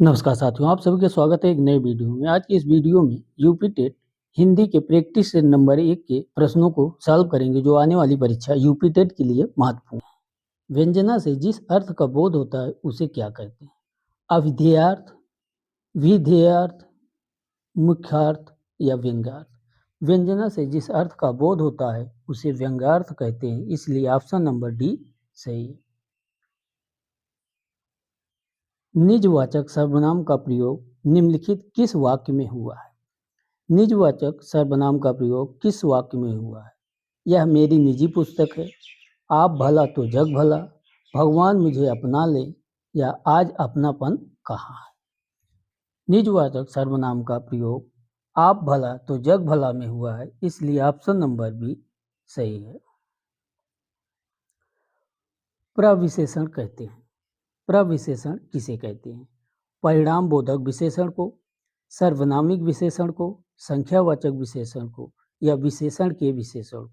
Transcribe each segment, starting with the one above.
नमस्कार साथियों, आप सभी का स्वागत है एक नए वीडियो में। आज की इस वीडियो में यूपी टेट हिंदी के प्रैक्टिस सेट नंबर 1 के प्रश्नों को सॉल्व करेंगे जो आने वाली परीक्षा यूपी टेट के लिए महत्वपूर्ण है। व्यंजना से जिस अर्थ का बोध होता है उसे क्या कहते हैं? अविधेयार्थ, विधेयार्थ, मुख्यार्थ या व्यंग्यार्थ? व्यंजना से जिस अर्थ का बोध होता है उसे व्यंग्यार्थ कहते हैं, इसलिए ऑप्शन नंबर डी सही है। निजवाचक सर्वनाम का प्रयोग निम्नलिखित किस वाक्य में हुआ है? निजवाचक सर्वनाम का प्रयोग किस वाक्य में हुआ है? यह मेरी निजी पुस्तक है, आप भला तो जग भला, भगवान मुझे अपना ले, या आज अपनापन कहाँ है? निजवाचक सर्वनाम का प्रयोग आप भला तो जग भला में हुआ है, इसलिए ऑप्शन नंबर बी सही है। प्रविशेषण कहते हैं। प्रविशेषण किसे कहते हैं? परिणाम बोधक विशेषण को, सर्वनामिक विशेषण को, संख्यावाचक विशेषण को, या विशेषण के विशेषण को।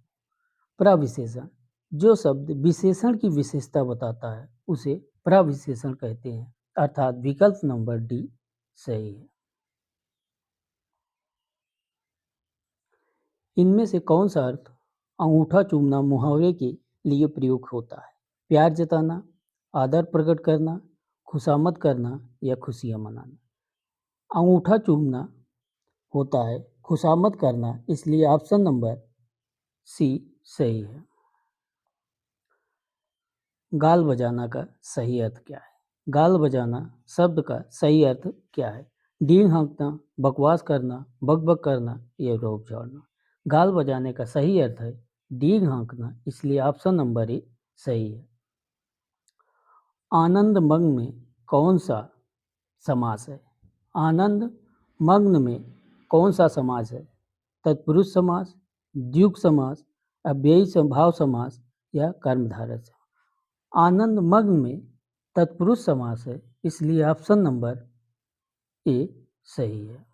प्रविशेषण जो शब्द विशेषण की विशेषता बताता है उसे प्रविशेषण कहते हैं, अर्थात विकल्प नंबर डी सही है। इनमें से कौन सा अर्थ अंगूठा चूमना मुहावरे के लिए प्रयुक्त होता है? प्यार जताना, आदर प्रकट करना, खुशामद करना या खुशियां मनाना? अंगूठा चूमना होता है खुशामद करना, इसलिए ऑप्शन नंबर सी सही है। गाल बजाना का सही अर्थ क्या है? गाल बजाना शब्द का सही अर्थ क्या है? डींग हाँकना, बकवास करना, बकबक करना या रोब झाड़ना? गाल बजाने का सही अर्थ है डींग हाँकना, इसलिए ऑप्शन नंबर ए सही है। आनंद मग्न में कौन सा समास है? आनंद मग्न में कौन सा समास है? तत्पुरुष समास, द्विगु समास, अव्ययी भाव समास या कर्मधारय समास? आनंद मग्न में तत्पुरुष समास है, इसलिए ऑप्शन नंबर ए सही है।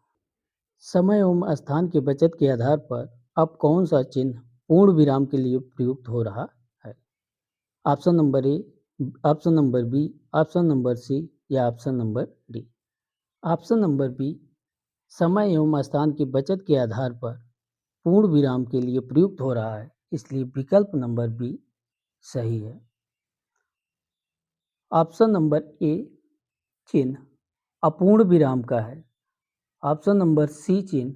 समय एवं स्थान के बचत के आधार पर अब कौन सा चिन्ह पूर्ण विराम के लिए प्रयुक्त हो रहा है? Option number A, option number B, option number C या option number D? Option number B समय एवं स्थान की बचत के आधार पर पूर्ण विराम के लिए प्रयुक्त हो रहा है, इसलिए विकल्प नंबर बी सही है। ऑप्शन नंबर ए चिन्ह अपूर्ण विराम का है, ऑप्शन नंबर सी चिन्ह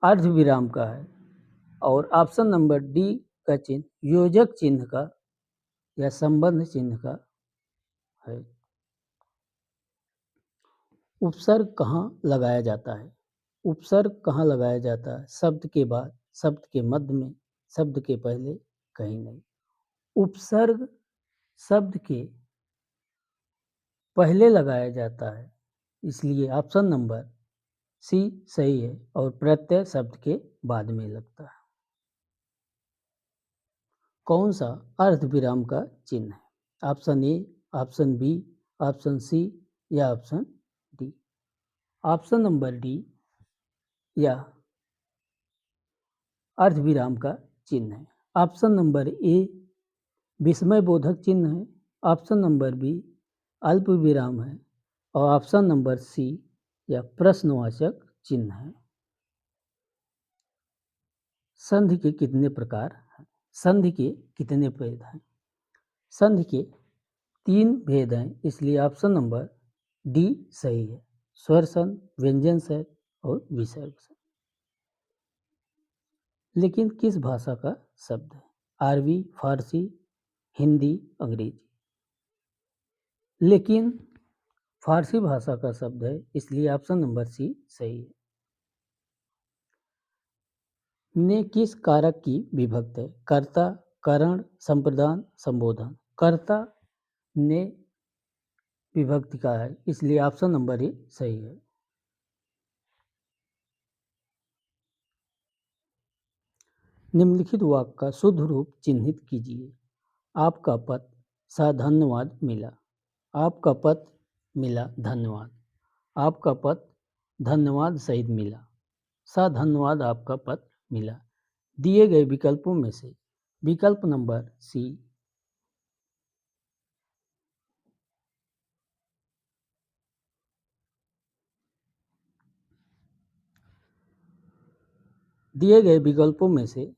अर्ध विराम का है, और ऑप्शन नंबर डी का चिन्ह योजक चिन्ह का या संबंध चिन्ह का है। उपसर्ग कहाँ लगाया जाता है? उपसर्ग कहाँ लगाया जाता है? शब्द के बाद, शब्द के मध्य में, शब्द के पहले, कहीं नहीं। उपसर्ग शब्द के पहले लगाया जाता है, इसलिए ऑप्शन नंबर सी सही है, और प्रत्यय शब्द के बाद में लगता है। कौन सा अर्ध विराम का चिन्ह है? Option A, option B, option C या option D? Option number D या अर्ध विराम का चिन्ह है। ऑप्शन नंबर ए विस्मय बोधक चिन्ह है, ऑप्शन नंबर बी अल्प विराम है, और ऑप्शन नंबर सी या प्रश्नवाचक चिन्ह है। संधि के कितने प्रकार हैं? संधि के कितने भेद हैं? संधि के 3 भेद हैं, इसलिए ऑप्शन नंबर डी सही है। स्वर संध, व्यंजन संध और विसर्ग संध। लेकिन किस भाषा का शब्द है? अरबी, फारसी, हिंदी, अंग्रेजी? लेकिन फारसी भाषा का शब्द है, इसलिए ऑप्शन नंबर सी सही है। ने किस कारक की विभक्त है? कर्ता, करण, संप्रदान, संबोधन? कर्ता ने विभक्ति का है, इसलिए ऑप्शन नंबर ए सही है। निम्नलिखित वाक्य का शुद्ध रूप चिन्हित कीजिए। आपका पत्र सा धन्यवाद मिला। आपका पत्र मिला धन्यवाद। आपका पत्र धन्यवाद सहित मिला। सा धन्यवाद आपका पत्र मिला। दिए गए विकल्पों में से विकल्प नंबर सी दिए गए विकल्पों में से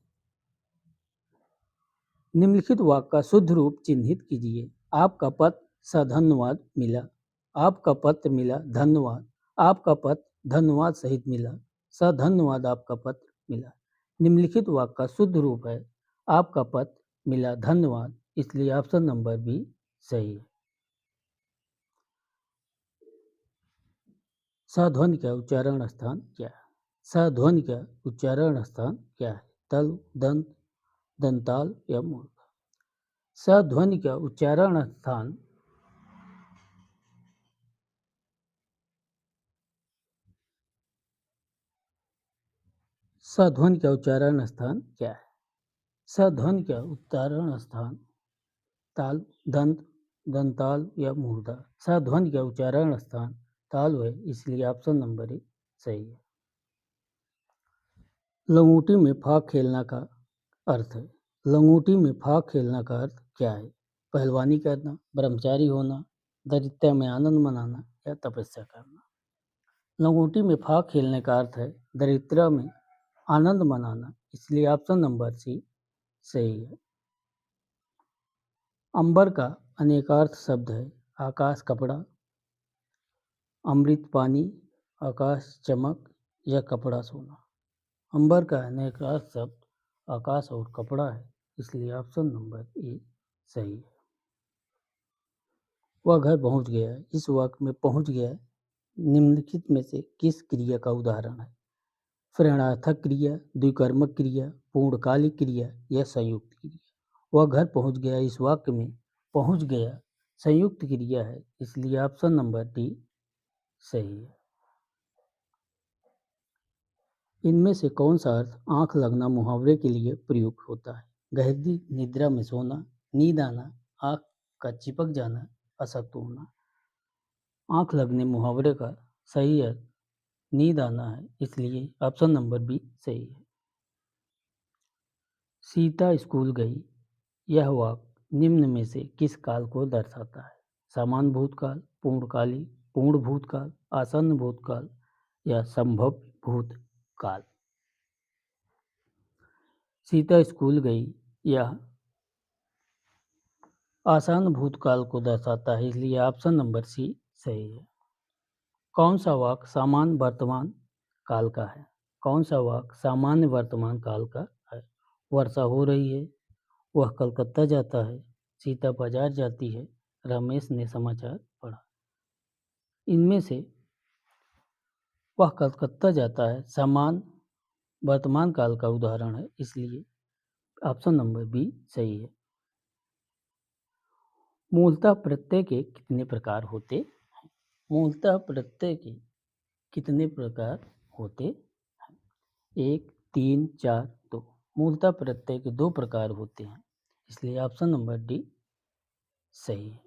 निम्नलिखित वाक्य का शुद्ध रूप चिन्हित कीजिए। आपका पत्र सधन्यवाद मिला। आपका पत्र मिला धन्यवाद। आपका पत्र धन्यवाद सहित मिला। सधन्यवाद आपका पत्र मिला। निम्नलिखित वाक्य का शुद्ध रूप है आपका पत्र मिला धन्यवाद, इसलिए ऑप्शन नंबर बी सही है। सध्वनि का उच्चारण स्थान क्या है? सध्वनि का उच्चारण स्थान क्या है? तल, दंत, दंताल या मूर्ध? सध्वनि का उच्चारण स्थान सध्वनि का उच्चारण स्थान क्या है? सध्वनि का उच्चारण स्थान ताल, दंत, दंताल या मूर्धा? सध्वनि का उच्चारण स्थान ताल है, इसलिए ऑप्शन नंबर ए सही है। लंगूटी में फाक खेलना का अर्थ है। लंगूटी में फाक खेलना का अर्थ क्या है? पहलवानी करना, ब्रह्मचारी होना, दरिद्रता में आनंद मनाना या तपस्या करना? लंगूटी में फाक खेलने का अर्थ है दरिद्रता में आनंद मनाना, इसलिए ऑप्शन नंबर सी सही है। अंबर का अनेकार्थ शब्द है। आकाश कपड़ा, अमृत पानी, आकाश चमक या कपड़ा सोना? अंबर का अनेकार्थ शब्द आकाश और कपड़ा है, इसलिए ऑप्शन नंबर ए सही है। वह घर पहुंच गया। इस वाक्य में पहुंच गया निम्नलिखित में से किस क्रिया का उदाहरण है? प्रेरणार्थक क्रिया, द्विकर्मक क्रिया, पूर्णकालिक क्रिया या संयुक्त क्रिया? वह घर पहुंच गया इस वाक्य में पहुंच गया संयुक्त क्रिया है, इसलिए ऑप्शन नंबर डी सही है। इनमें से कौन सा अर्थ आंख लगना मुहावरे के लिए प्रयुक्त होता है? गहरी निद्रा में सोना, नींद आना, आंख का चिपक जाना, अशक्त होना? आंख लगने मुहावरे का सही अर्थ नींद आना है, इसलिए ऑप्शन नंबर बी सही है। सीता स्कूल गई, यह वाक्य निम्न में से किस काल को दर्शाता है? सामान्य भूतकाल, पूर्णकाली, पूर्ण भूतकाल, आसन्न भूतकाल या संभव भूतकाल? सीता स्कूल गई यह आसान भूतकाल को दर्शाता है, इसलिए ऑप्शन नंबर सी सही है। कौन सा वाक्य सामान्य वर्तमान काल का है? कौन सा वाक्य सामान्य वर्तमान काल का है? वर्षा हो रही है, वह कलकत्ता जाता है, सीता बाजार जाती है, रमेश ने समाचार पढ़ा? इनमें से वह कलकत्ता जाता है सामान्य वर्तमान काल का उदाहरण है, इसलिए ऑप्शन नंबर बी सही है। मूलतः प्रत्यय के कितने प्रकार होते हैं? मूलतः प्रत्यय के कितने प्रकार होते हैं? 1, 3, 4, 2? मूलतः प्रत्यय के 2 प्रकार होते हैं, इसलिए ऑप्शन नंबर डी सही है।